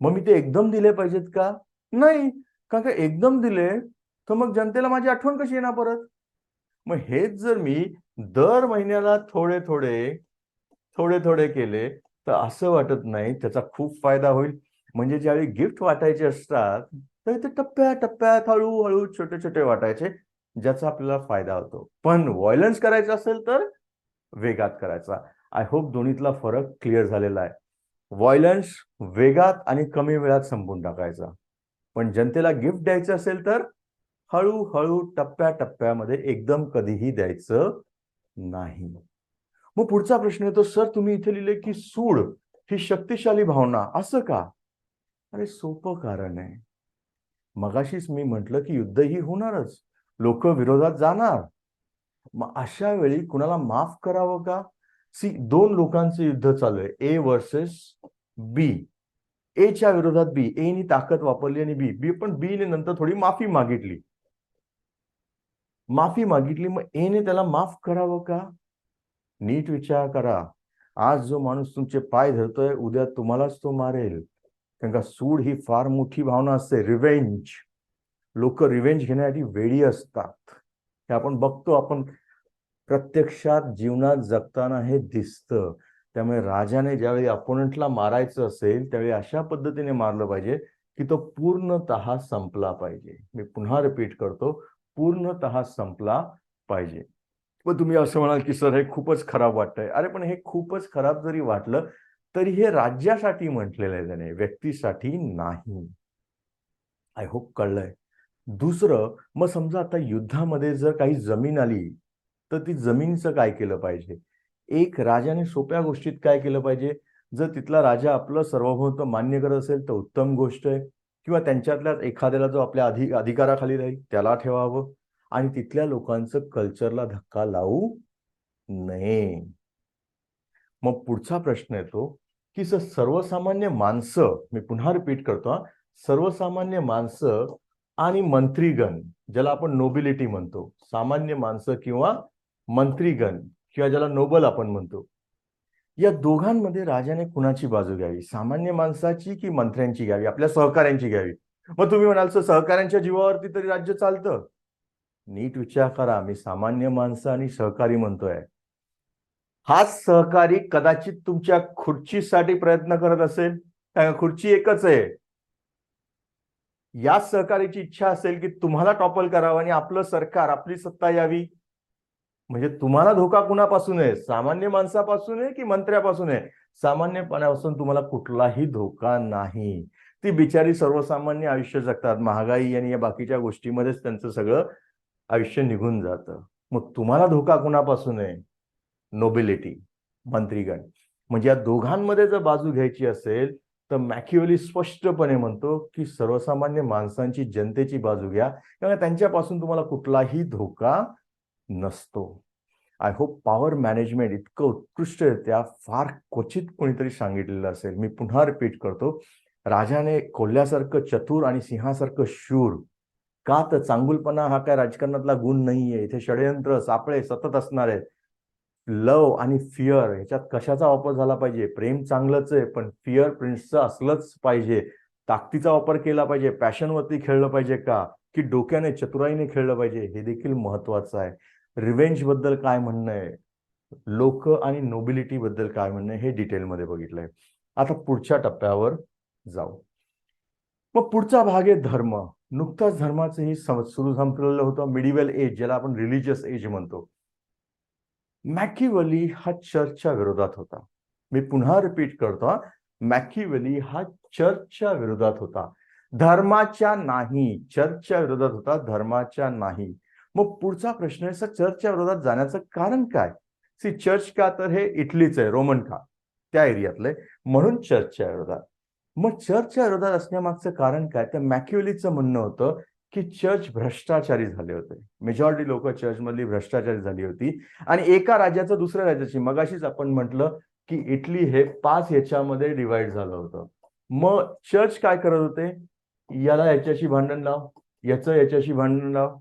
मग मी ते एकदम दिले पाहिजेत का, नाही. कारण का एकदम दिले तर मग जनतेला माझी आठवण कशी येणार परत. मग हेच जर मी दर महिन्याला थोडे थोडे थोडे थोडे केले तर असं वाटत नाही त्याचा खूप फायदा होईल. म्हणजे ज्यावेळी गिफ्ट वाटायचे असतात तर ते टप्प्या टप्प्यात हळूहळू छोटे छोटे वाटायचे, ज्याचा आपल्याला फायदा होतो. पण व्हायलन्स करायचं असेल तर वेगात करायचा. आय होप दोन्हीतला फरक क्लिअर झालेला आहे. व्हायलन्स वेगात आणि कमी वेळात संपून टाकायचा, पण जनतेला गिफ्ट द्यायचं असेल तर हळूहळू टप्प्याटप्प्यामध्ये एकदम कधीही द्यायचं नाही. मग पुढचा प्रश्न येतो, सर तुम्ही इथे लिहिले की सूड ही शक्तिशाली भावना, असं का. अरे सोपं कारण आहे. मगाशीच मी म्हटलं की युद्ध ही होणारच, लोक विरोधात जाणार. मग अशा वेळी कुणाला माफ करावं का. दोन लोकांचं युद्ध चालू आहे, ए वर्सेस बी. एच्या विरोधात बी, एनी ताकद वापरली आणि बी पण बीने नंतर थोडी माफी मागितली. मग एने त्याला माफ करावं का. नीट विचार करा. आज जो माणूस तुमचे पाय धरतोय उद्या तुम्हालाच तो मारेल. कारण का सूड ही फार मोठी भावना असते, रिव्हेंज. लोक रिव्हेंज घेण्यासाठी वेडी असतात, हे आपण बघतो. आपण प्रत्यक्षात जीवनात जगताना हे दिसतं. त्यामुळे राजाने ज्यावेळी अपोनंटला मारायचं असेल त्यावेळी अशा पद्धतीने मारलं पाहिजे की तो पूर्णतः संपला पाहिजे. मी पुन्हा रिपीट करतो, पूर्णतः संपला पाहिजे. मग तुम्ही असं म्हणाल की सर हे खूपच खराब वाटतंय. अरे पण हे खूपच खराब जरी वाटलं तरी हे राज्यासाठी म्हटलेलं आहे त्याने, व्यक्तीसाठी नाही. आय होप कळलंय. दुसरं, मग समजा आता युद्धामध्ये जर काही जमीन आली तर ती जमिनीचं काय केलं पाहिजे? एक राजाने सोप्या गोष्टीत काय केलं पाहिजे? जर तिथला राजा आपलं सार्वभौमत्व मान्य करत असेल तर उत्तम गोष्ट आहे, किंवा त्यांच्यातल्याच एखाद्याला जो आपल्या अधिकाराखाली राहील त्याला ठेवावं, आणि तिथल्या लोकांचं कल्चरला धक्का लावू नये. मग पुढचा प्रश्न येतो की सर्वसामान्य माणसं, मी पुन्हा रिपीट करतो हा, सर्वसामान्य माणसं आणि मंत्रीगण, ज्याला आपण नोबिलिटी म्हणतो, सामान्य माणसं किंवा मंत्रीगण किंवा ज्याला नोबल आपण म्हणतो, या दोघांमध्ये राजाने कुणाची बाजू घ्यावी? सामान्य माणसाची की मंत्र्यांची घ्यावी, आपल्या सहकाऱ्यांची घ्यावी? मग तुम्ही म्हणाल सहकाऱ्यांच्या जीवावरती तरी राज्य चालतं. नीट विचार करा, मी सामान्य माणसं आणि सहकारी म्हणतोय. हाच सहकारी कदाचित तुमच्या खुर्चीसाठी प्रयत्न करत असेल, खुर्ची एकच आहे. या सहकार्याची इच्छा असेल की तुम्हाला टॉपल करावं आणि आपलं सरकार, आपली सत्ता यावी. म्हणजे तुम्हाला धोका कुणापासून आहे? सामान्य माणसापासून आहे की मंत्र्यापासून आहे? सामान्यपणापासून तुम्हाला कुठलाही धोका नाही. ती बिचारी सर्वसामान्य आयुष्य जगतात, महागाई आणि या बाकीच्या गोष्टीमध्येच त्यांचं सगळं आयुष्य निघून जातं. मग तुम्हाला धोका कुणापासून आहे? नोबिलिटी, मंत्रीगण. म्हणजे या दोघांमध्ये जर बाजू घ्यायची असेल तर मॅकिअव्हेली स्पष्टपणे म्हणतो की सर्वसामान्य माणसांची, जनतेची बाजू घ्या, कारण त्यांच्यापासून तुम्हाला कुठलाही धोका नसतो. आय होप पॉवर मॅनेजमेंट इतकं उत्कृष्टरित्या फार क्वचित कोणीतरी सांगितलेलं असेल. मी पुन्हा रिपीट करतो, राजाने कोल्ह्यासारखं चतुर आणि सिंहासारखं शूर का? तर चांगुलपणा हा काय राजकारणातला गुण नाहीये. इथे षडयंत्र, सापळे सतत असणार आहेत. लव आणि फिअर ह्याच्यात कशाचा वापर झाला पाहिजे? प्रेम चांगलंच आहे, पण फिअर प्रिन्सचं असलंच पाहिजे. ताकदीचा वापर केला पाहिजे, पॅशनवरती खेळलं पाहिजे का, की डोक्याने, चतुराईने खेळलं पाहिजे, हे देखील महत्वाचं आहे. रिव्हेंज बद्दल काय म्हणणं आहे, लोक आणि नोबिलिटी बद्दल काय म्हणणं आहे, हे डिटेलमध्ये बघितलंय. आता पुढच्या टप्प्यावर जाऊ. मग पुढचा भाग आहे धर्म. नुकताच धर्माचंही सुरू संपलेलं होतं, मिडिवल एज, ज्याला आपण रिलिजियस एज म्हणतो. मॅकिअव्हेली हा चर्चच्या विरोधात होता. मी पुन्हा रिपीट करतो, मॅकिअव्हेली हा चर्चच्या विरोधात होता, धर्माच्या नाही. चर्चच्या विरोधात होता, धर्माच्या नाही. मग पुढचा प्रश्न आहे, चर्चच्या विरोधात जाण्याचं कारण काय? चर्च का? तर हे इटलीच आहे, रोमन का, त्या एरियातले, म्हणून चर्चच्या विरोधात. मग चर्चच्या विरोधात असण्यामागचं कारण काय? तर मॅकिअव्हेलीचं म्हणणं होतं की चर्च भ्रष्टाचारी झाले होते. मेजॉरिटी लोक चर्चमधली भ्रष्टाचारी झाली होती, आणि एका राज्याचं दुसऱ्या राज्याची, मगाशीच आपण म्हटलं की इटली हे 5 याच्यामध्ये डिवाइड झालं होतं. मग चर्च काय करत होते? याला याच्याशी भांडण लाव, याचं याच्याशी भांडण लाव,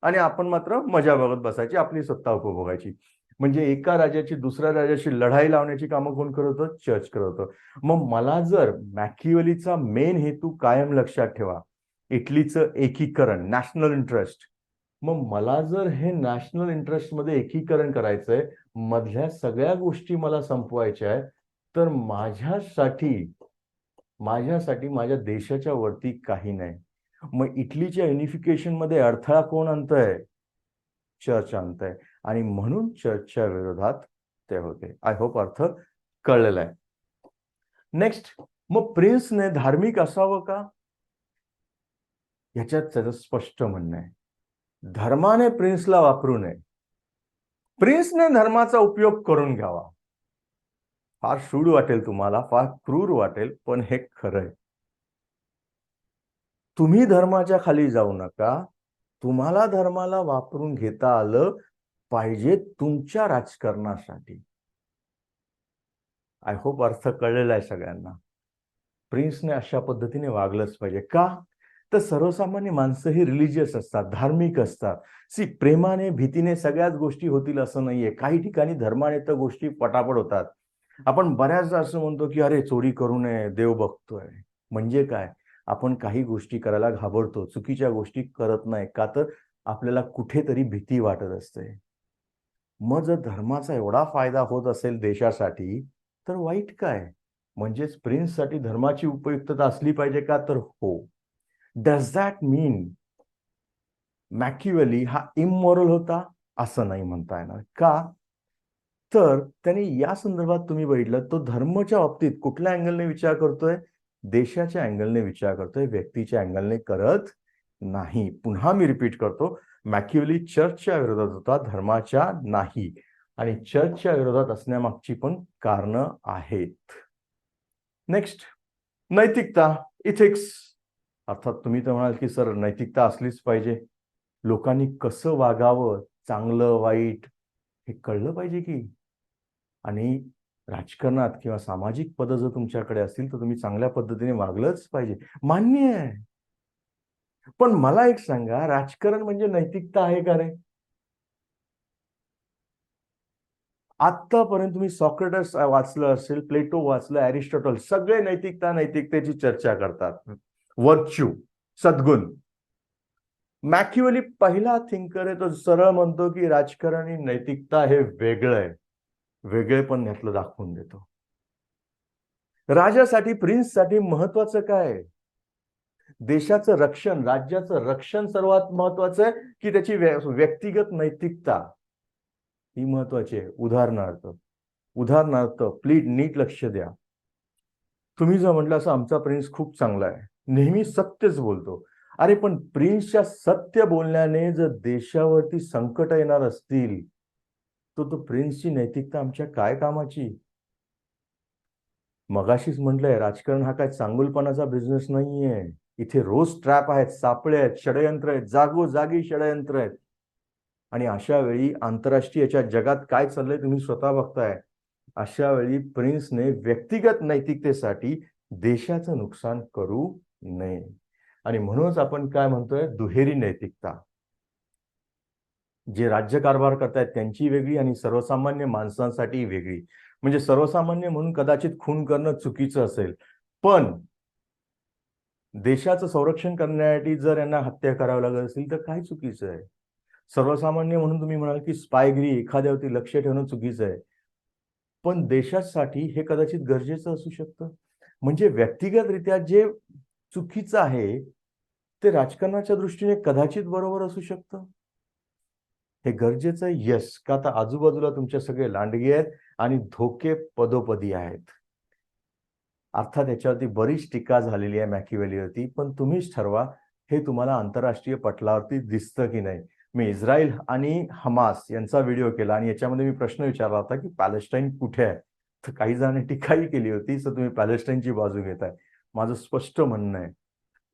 आणि आपण मात्र मजा बघत बसायची, आपली सत्ता उपभोगायची. म्हणजे एका राजाची दुसऱ्या राजाशी लढाई लावण्याची कामं कोण करत होतं? चर्च करत होतं. मग मला जर मॅकिअव्हेलीचा मेन हेतू कायम लक्षात ठेवा, इटलीचं एकीकरण, नॅशनल इंटरेस्ट. मग मला जर हे नॅशनल इंटरेस्ट मध्ये एकीकरण करायचंय, मधल्या सगळ्या गोष्टी मला संपवायच्या आहेत, तर माझ्यासाठी माझ्या देशाच्या वरती काही नाही. मग इटलीच्या युनिफिकेशन मध्ये अडथळा कोण आणतंय? चर्च आणतंय, आणि म्हणून चर्चच्या विरोधात ते होते. आय होप अर्थ कळलेला आहे. नेक्स्ट, मग प्रिन्सने धार्मिक असावं का? ह्याच्यात त्याचं स्पष्ट म्हणणं आहे, धर्माने प्रिन्सला वापरू नये, प्रिन्सने धर्माचा उपयोग करून घ्यावा. फार शूड वाटेल तुम्हाला, फार क्रूर वाटेल, पण हे खरंय. तुम्ही धर्माच्या खाली जाऊ नका, तुम्हाला धर्माला वापरून घेता आलं पाहिजे तुमच्या राजकारणासाठी. आय होप अर्थ कळलेला आहे सगळ्यांना. प्रिन्सने अशा पद्धतीने वागलंच पाहिजे. का? तर सर्वसामान्य माणसं ही रिलिजियस असतात, धार्मिक असतात. प्रेमाने, भीतीने सगळ्याच गोष्टी होतील असं नाहीये. काही ठिकाणी धर्माने तर गोष्टी पटापट होतात. आपण बऱ्याचदा असं म्हणतो की अरे चोरी करू नये, देव बघतोय. म्हणजे काय? आपण काही गोष्टी करायला घाबरतो, चुकीच्या गोष्टी करत नाही का? तर आपल्याला कुठेतरी भीती वाटत असते. मग जर धर्माचा एवढा फायदा होत असेल देशासाठी, तर वाईट काय? म्हणजेच प्रिन्ससाठी धर्माची उपयुक्तता असली पाहिजे का? तर हो. डज दॅट मीन मॅकिअव्हेली हा इमोरल होता? असं नाही म्हणता येणार. का? तर त्याने या संदर्भात तुम्ही बघितलं, तो धर्माच्या बाबतीत कुठल्या अँगलने विचार करतोय? देशाच्या अँगलने विचार करतोय, व्यक्तीच्या अँगलने करत नाही. पुन्हा मी रिपीट करतो, मॅकियावेली चर्चच्या विरोधात होता, धर्माच्या नाही. आणि चर्चच्या विरोधात असण्यामागची पण कारणं आहेत. नेक्स्ट, नैतिकता, इथिक्स. अर्थात तुम्ही तर म्हणाल की सर नैतिकता असलीच पाहिजे, लोकांनी कसं वागावं, चांगलं वाईट हे कळलं पाहिजे की. आणि राजकारणात किंवा सामाजिक पद जर तुमच्याकडे असतील तर तुम्ही चांगल्या पद्धतीने वागलंच पाहिजे, मान्य आहे. पण मला एक सांगा, राजकारण म्हणजे नैतिकता आहे का रे? आतापर्यंत तुम्ही सॉक्रेटस वाचलं असेल, प्लेटो वाचलं, अरिस्टॉटल, सगळे नैतिकता नैतिकतेची चर्चा करतात. वर्च्यू, सद्गुण. मॅकियावेली पहिला थिंकर आहे, तो सरळ म्हणतो की राजकारण आणि नैतिकता हे वेगळं आहे, वेगळेपण ह्यातलं दाखवून देतो. राजासाठी, प्रिन्ससाठी महत्वाचं काय आहे? देशाचं रक्षण, राज्याचं रक्षण सर्वात महत्वाचं आहे की त्याची व्यक्तिगत नैतिकता ही महत्वाची आहे? उदाहरणार्थ प्लीज नीट लक्ष द्या. तुम्ही जर म्हटलं असं आमचा प्रिन्स खूप चांगला आहे, नेहमी सत्यच बोलतो. अरे पण प्रिन्सच्या सत्य बोलण्याने जर देशावरती संकट येणार असतील तर तो प्रिन्सची नैतिकता आमच्या काय कामाची? मगाशीच म्हटलंय, राजकारण हा काय चांगुलपणाचा बिझनेस नाहीये. इथे रोज ट्रॅप आहेत, सापळे आहेत, षडयंत्र आहेत, जागोजागी षडयंत्र आहेत. आणि अशा वेळी आंतरराष्ट्रीयच्या जगात काय चाललंय तुम्ही स्वतः बघताय. अशा वेळी प्रिन्सने व्यक्तिगत नैतिकतेसाठी देशाचं नुकसान करू नये. आणि म्हणूनच आपण काय म्हणतोय, दुहेरी नैतिकता. जे राज्यकारभार करतायत त्यांची वेगळी आणि सर्वसामान्य माणसांसाठी वेगळी. म्हणजे सर्वसामान्य म्हणून कदाचित खून करणं चुकीचं असेल, पण देशाचं संरक्षण करण्यासाठी जर यांना हत्या करावी लागत असेल तर काय चुकीचं आहे? सर्वसामान्य म्हणून तुम्ही म्हणाल की स्पायगिरी, एखाद्यावरती लक्ष ठेवणं चुकीचं आहे, पण देशासाठी हे कदाचित गरजेचं असू शकतं. म्हणजे व्यक्तिगतरित्या जे चुकीचं आहे ते राजकारणाच्या दृष्टीने कदाचित बरोबर असू शकतं. हे गरजेचं आहे, यस. का तर आजूबाजूला तुमच्या सगळे लांडगे आहेत आणि धोके पदोपदी आहेत. अर्थात याच्यावरती बरीच टीका झालेली आहे मॅकियावेलीवरती, पण तुम्हीच ठरवा हे तुम्हाला आंतरराष्ट्रीय पटलावरती दिसतं की नाही. मी इस्रायल आणि हमास यांचा व्हिडिओ केला आणि याच्यामध्ये मी प्रश्न विचारला होता की पॅलेस्टाईन कुठे आहे? तर काही जणांनी टीकाही केली होती, तर तुम्ही पॅलेस्टाईनची बाजू घेताय. माझं स्पष्ट म्हणणं आहे,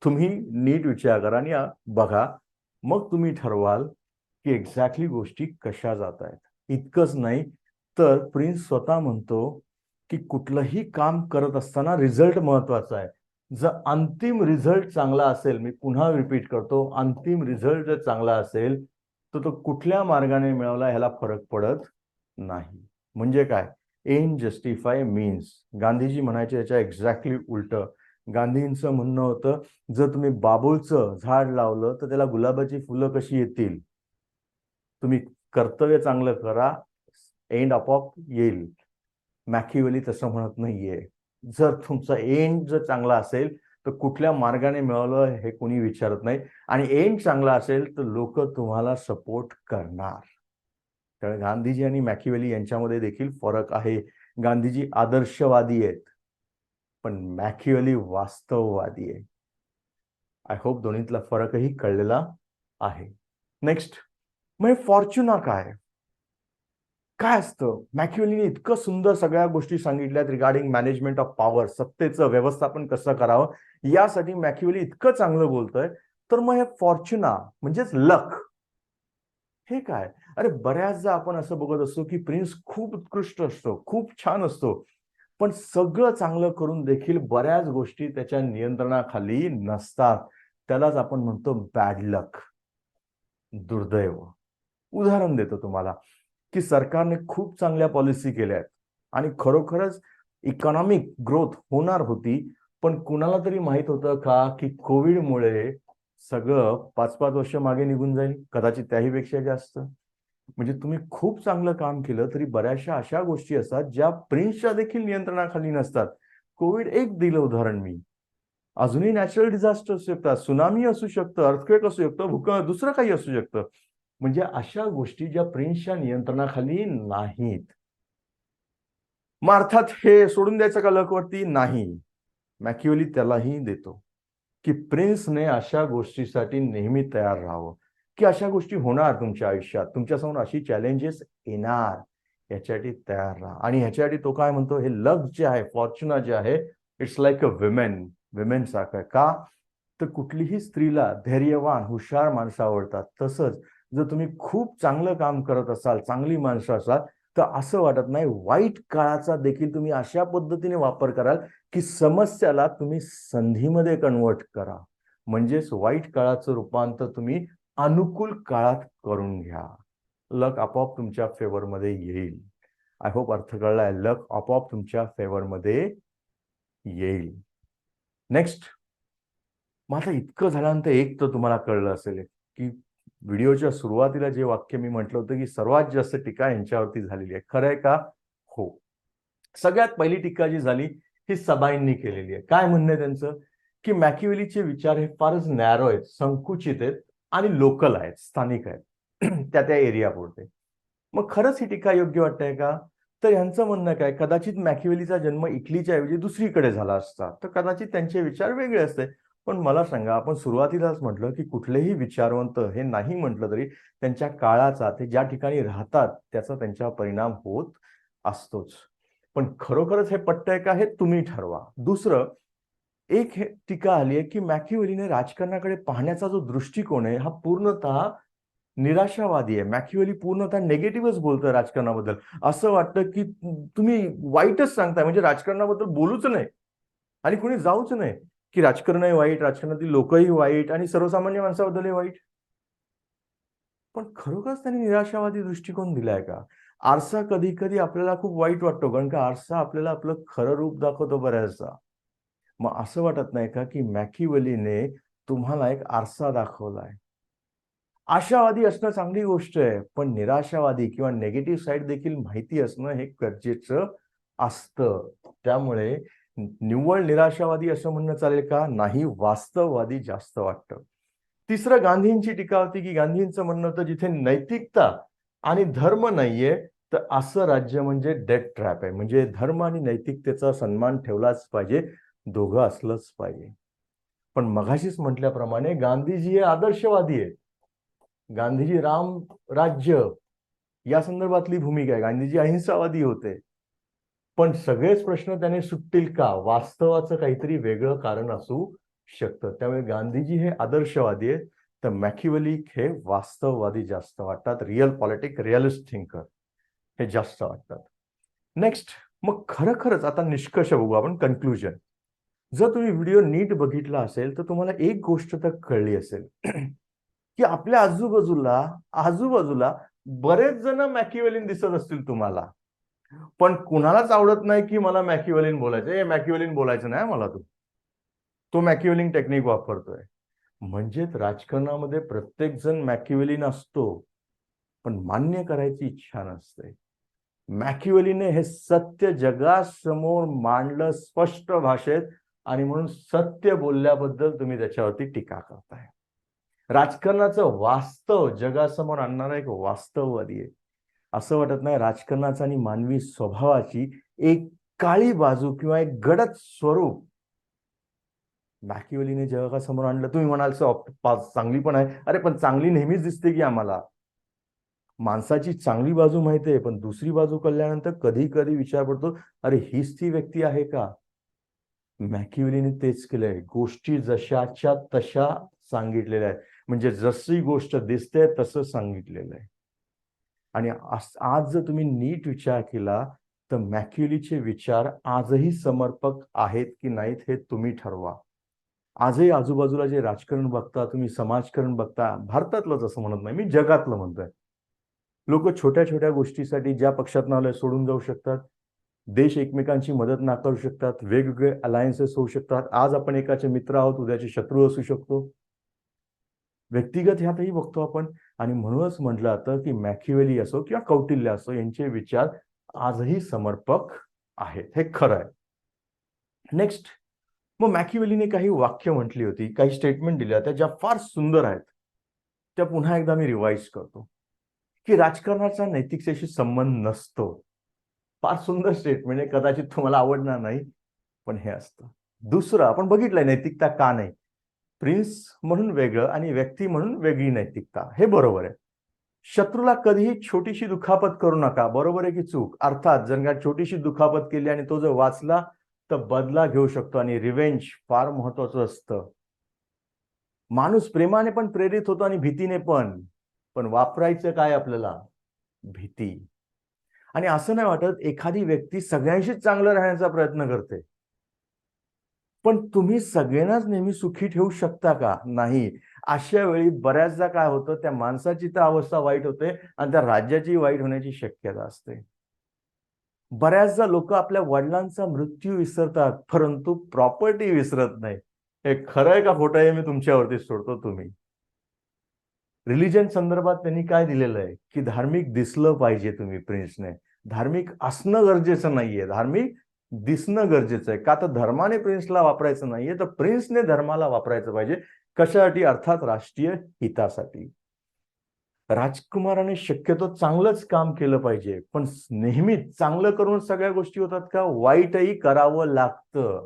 तुम्ही नीट विचार करा आणि बघा, मग तुम्ही ठरवाल की एक्झॅक्टली गोष्टी कशा जात आहेत. इतकंच नाही तर प्रिन्स स्वतः म्हणतो की कुठलंही काम करत असताना रिझल्ट महत्वाचा आहे. जर अंतिम रिझल्ट चांगला असेल, मी पुन्हा रिपीट करतो, अंतिम रिझल्ट जर चांगला असेल तर तो कुठल्या मार्गाने मिळवला ह्याला फरक पडत नाही. म्हणजे काय, एंड जस्टिफाय मीन्स. गांधीजी म्हणायचे याच्या एक्झॅक्टली उलट. गांधींचं म्हणणं होतं, जर तुम्ही बाबूलचं झाड लावलं तर त्याला गुलाबाची फुलं कशी येतील? तुम्ही कर्तव्य चांगलं करा, एंड आपोआप येईल. मॅकियावेली तसं म्हणत नाहीये. जर तुमचा एंड जर चांगला असेल तर कुठल्या मार्गाने मिळवलं हे कोणी विचारत नाही. आणि एंड चांगला असेल तर लोक तुम्हाला सपोर्ट करणार. त्यामुळे गांधीजी आणि मॅकियावेली यांच्यामध्ये देखील फरक आहे. गांधीजी आदर्शवादी आहेत, पण मॅकियावेली वास्तववादी आहे. आय होप दोन्हीतला फरकही कळलेला आहे. नेक्स्ट, मग फॉर्च्युना काय काय असतं? मॅकियावेलीने इतकं सुंदर सगळ्या गोष्टी सांगितल्यात रिगार्डिंग मॅनेजमेंट ऑफ पॉवर, सत्तेचं व्यवस्थापन कसं करावं यासाठी मॅकियावेली इतकं चांगलं बोलतोय. तर मग हे फॉर्च्युना म्हणजेच लक हे काय? अरे बऱ्याचदा आपण असं बघत असतो की प्रिन्स खूप उत्कृष्ट असतो, खूप छान असतो, पण सगळं चांगलं करून देखील बऱ्याच गोष्टी त्याच्या नियंत्रणाखाली नसतात. त्यालाच आपण म्हणतो बॅड लक, दुर्दैव. उदाहरण देतो तुम्हाला की सरकारने खूप चांगल्या पॉलिसी केल्या आहेत आणि खरोखरच इकॉनॉमिक ग्रोथ होणार होती, पण कुणाला तरी माहित होतं का की कोविडमुळे सगळं 5-5 वर्ष मागे निघून जाईल, कदाचित त्याही पेक्षा जास्त. म्हणजे तुम्ही खूप चांगलं काम केलं तरी बऱ्याचशा अशा गोष्टी असतात ज्या प्रिन्सच्या देखील नियंत्रणाखाली नसतात. कोविड एक दिलं उदाहरण मी. अजूनही नॅचरल डिझास्टर असू शकतात, सुनामी असू शकतं, अर्थक्वेक असू शकतं, भूकंप, दुसरं काही असू शकतं. म्हणजे अशा गोष्टी ज्या प्रिन्सच्या नियंत्रणाखाली नाहीत. मग अर्थात हे सोडून द्यायचं का लकवरती? नाही. मॅकिवली त्यालाही देतो की प्रिन्सने अशा गोष्टीसाठी नेहमी तयार राहावं, की अशा गोष्टी होणार तुमच्या आयुष्यात, तुमच्यासमोर अशी चॅलेंजेस येणार, याच्यासाठी तयार राहा. आणि ह्याच्यासाठी तो काय म्हणतो, हे लक जे आहे, फॉर्च्युना जे आहे, इट्स लाईक अ विमेन सारखं आहे. का? तर कुठलीही स्त्रीला धैर्यवान हुशार माणसं आवडतात. तसंच जर तुम्ही खूप चांगलं काम करत असाल, चांगली माणसं असाल, तर असं वाटत नाही वाईट काळाचा देखील तुम्ही अशा पद्धतीने वापर कराल की समस्याला तुम्ही संधीमध्ये कन्वर्ट करा. म्हणजेच वाईट काळाचं रूपांतर तुम्ही अनुकूल काळात करून घ्या. लक आपोआप तुमच्या फेवरमध्ये येईल. आय होप अर्थ कळलाय. लक आपोआप तुमच्या फेवरमध्ये येईल. नेक्स्ट. मग आता इतकं झाल्यानंतर एक तर तुम्हाला कळलं असेल की व्हिडिओच्या सुरुवातीला जे वाक्य मी म्हटलं होतं की सर्वात जास्त टीका यांच्यावरती झालेली आहे. खरं आहे का? हो. सगळ्यात पहिली टीका जी झाली ही सबाईंनी केलेली आहे. काय म्हणणं आहे त्यांचं? की मॅकिवेलीचे विचार हे फारच नॅरो आहेत, संकुचित आहेत आणि लोकल आहेत, स्थानिक आहेत. त्या त्या एरिया पुरते. मग खरंच ही टीका योग्य वाटतंय का? तर यांचं म्हणणं काय, कदाचित मॅकिवेलीचा जन्म इटलीच्या ऐवजी दुसरीकडे झाला असता तर कदाचित त्यांचे विचार वेगळे असते. पण मला सांगा, आपण सुरुवातीलाच म्हटलं की कुठलेही विचारवंत हे नाही म्हटलं तरी त्यांच्या काळाचा, ते ज्या ठिकाणी राहतात त्याचा त्यांच्यावर परिणाम होत असतोच. पण खरोखरच हे पटतंय का, हे तुम्ही ठरवा. दुसरं, एक हे टीका आली आहे की मॅकिवेलीने राजकारणाकडे पाहण्याचा जो दृष्टिकोन आहे हा पूर्णतः निराशावादी आहे. मॅकिवेली पूर्णतः निगेटिव्हच बोलतोय राजकारणाबद्दल. असं वाटतं की तुम्ही वाईटच सांगताय, म्हणजे राजकारणाबद्दल बोलूच नाही आणि कुणी जाऊच नाही, की राजकारणही वाईट, राजकारणातील लोकही वाईट आणि सर्वसामान्य माणसाबद्दलही वाईट. पण खरोखरच त्यांनी निराशावादी दृष्टिकोन दिलाय का? आरसा कधी कधी आपल्याला खूप वाईट वाटतो, कारण का आरसा आपल्याला आपलं खरं रूप दाखवतो बऱ्याचदा. मग असं वाटत नाही का की मॅकिवेलीने तुम्हाला एक आरसा दाखवलाय? आशावादी असणं चांगली गोष्ट आहे, पण निराशावादी किंवा नेगेटिव्ह साईड देखील माहिती असणं हे गरजेचं असतं. त्यामुळे निव्वळ निराशावादी असं म्हणणं चालेल का? नाही, वास्तववादी जास्त वाटतं. तिसरं, गांधींची टीका होती की गांधींचं म्हणणं होतं जिथे नैतिकता आणि धर्म नाहीये तर असं राज्य म्हणजे डेथ ट्रॅप आहे. म्हणजे धर्म आणि नैतिकतेचा सन्मान ठेवलाच पाहिजे, दोघं असलंच पाहिजे. पण मघाशीच म्हटल्याप्रमाणे गांधीजी हे आदर्शवादी आहेत. गांधीजी राम राज्य या संदर्भातली भूमिका आहे. गांधीजी अहिंसावादी होते. पण सगळेच प्रश्न त्याने सुटतील का? वास्तवाचं काहीतरी वेगळं कारण असू शकतं. त्यामुळे गांधीजी हे आदर्शवादी आहेत, तर मॅकिवेली हे वास्तववादी जास्त वाटतात. रिअल पॉलिटिक, रिअलिस्ट थिंकर हे जास्त वाटतात. नेक्स्ट. मग खरंच आता निष्कर्ष बघू आपण, कन्क्लुजन. जर तुम्ही व्हिडिओ नीट बघितला असेल तर तुम्हाला एक गोष्ट तर कळली असेल की आपल्या आजूबाजूला आजूबाजूला बरेच जण मॅकिवेलिन दिसत असतील तुम्हाला. पण कुणालाच आवडत नाही की मला मॅकिवेलिन बोलायचं. हे मॅकिवेलिन बोलायचं नाही मला, तो मॅकिवेलिन टेक्निक वापरतोय. म्हणजेच राजकारणामध्ये प्रत्येक जण मॅकिवेलिन असतो, पण मान्य करायची इच्छा नसते. मॅकिवेलीने हे सत्य जगासमोर मांडलं स्पष्ट भाषेत, आणि म्हणून सत्य बोलल्याबद्दल तुम्ही त्याच्यावरती टीका करताय. राजकारणाचं वास्तव जगासमोर आणणारा एक वास्तववादी आहे. असं वाटत नाही राजकारणाचा आणि मानवी स्वभावाची एक काळी बाजू किंवा एक गडद स्वरूप मॅकिवेलीने जगासमोर आणलं. तुम्ही म्हणाल चांगली पण आहे. अरे पण चांगली नेहमीच दिसते की आम्हाला. माणसाची चांगली बाजू माहिती आहे, पण दुसरी बाजू कळल्यानंतर कधी कधी विचार पडतो, अरे हीच ती व्यक्ती आहे का? मॅकिवेलीने तेच केलंय. गोष्टी जशाच्या तशा सांगितलेल्या आहेत. म्हणजे जशी गोष्ट दिसते तसं सांगितलेलं आहे. आणि आज जर तुम्ही नीट विचार केला तर मॅकिवेलीचे विचार आजही समर्पक आहेत की नाहीत हे तुम्ही ठरवा. आजही आजूबाजूला जे राजकारण बघता तुम्ही, समाजकारण बघता, भारतातलंच असं म्हणत नाही मी, जगातलं म्हणतोय. लोक छोट्या छोट्या गोष्टीसाठी ज्या पक्षात आलंय सोडून जाऊ शकतात. देश एकमेकांची मदत नाकारू शकतात. वेगवेगळे अलायन्सेस होऊ शकतात. आज आपण एकाचे मित्र आहोत, उद्याचे शत्रू असू शकतो. व्यक्तिगत ह्यातही बघतो आपण. आणि म्हणूनच म्हटलं जातं की मॅकिवेली असो किंवा कौटिल्य असो, यांचे विचार आजही समर्पक आहेत. हे खरं आहे. नेक्स्ट. मग मॅकिवेलीने काही वाक्य म्हटली होती, काही स्टेटमेंट दिल्या होत्या ज्या फार सुंदर आहेत. त्या पुन्हा एकदा मी रिवाइज करतो की राजकारणाचा नैतिकतेशी संबंध नसतो, फार सुंदर स्टेटमेंट आहे, कदाचित तुम्हाला आवडणार नाही, पण हे असतं. दुसरं आपण बघितलंय नैतिकता का नाही. प्रिन्स म्हणून वेगळं आणि व्यक्ती म्हणून वेगळी नैतिकता, हे बरोबर आहे. शत्रूला कधीही छोटीशी दुखापत करू नका, बरोबर आहे की चूक? अर्थात जर का छोटीशी दुखापत केली आणि तो जर वाचला तर बदला घेऊ शकतो आणि रिव्हेंज फार महत्वाचं असतं. माणूस प्रेमाने पण प्रेरित होतो आणि भीतीने पण. पण वापरायचं काय आपल्याला? भीती. आणि असं नाही वाटत एखादी व्यक्ती सगळ्यांशीच चांगलं राहण्याचा प्रयत्न करते, पण तुम्ही सगळ्यांनाच नेहमी सुखी ठेवू शकता का? नाही. अशा वेळी बऱ्याचदा काय होतं, त्या माणसाची तर अवस्था वाईट होते आणि त्या राज्याची वाईट होण्याची शक्यता असते. बऱ्याचदा लोक आपल्या वडिलांचा मृत्यू विसरतात, परंतु प्रॉपर्टी विसरत नाही. हे खरं आहे का खोटं आहे मी तुमच्यावरती सोडतो. तुम्ही रिलिजन संदर्भात त्यांनी काय दिलेलं आहे की धार्मिक दिसलं पाहिजे. तुम्ही प्रिन्सने धार्मिक असणं गरजेचं नाहीये, धार्मिक दिसणं गरजेचं आहे. का तर धर्माने प्रिन्सला वापरायचं नाहीये, तर प्रिन्सने धर्माला वापरायचं पाहिजे. कशासाठी? अर्थात राष्ट्रीय हितासाठी. राजकुमाराने शक्यतो चांगलंच काम केलं पाहिजे, पण नेहमीच चांगलं करून सगळ्या गोष्टी होतात का? वाईटही करावं लागतं.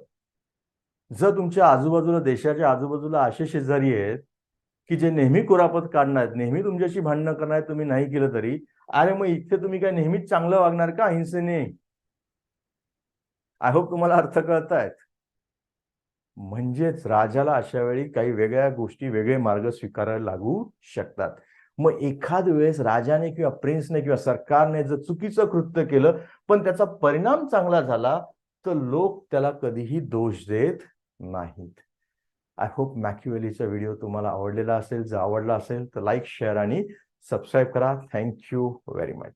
जर तुमच्या आजूबाजूला, देशाच्या आजूबाजूला असे शेजारी आहेत की जे नेहमी कुरापत काढणार, नेहमी तुमच्याशी भांडणं करणार, तुम्ही नाही केलं तरी, अरे मग इथे तुम्ही काय नेहमीच चांगलं वागणार का हिंसेने? आय होप तुम्हाला अर्थ कळतायत. म्हणजेच राजाला अशा वेळी काही वेगळ्या गोष्टी, वेगळे मार्ग स्वीकारायला लागू शकतात. मग एखाद वेळेस राजाने किंवा प्रिन्सने किंवा सरकारने जर चुकीचं कृत्य केलं पण त्याचा परिणाम चांगला झाला, तर लोक त्याला कधीही दोष देत नाहीत. आय होप मॅकियावेलीचा व्हिडिओ तुम्हाला आवडलेला असेल. जर आवडला असेल तर लाईक, शेअर आणि सबस्क्राईब करा. Thank you very much.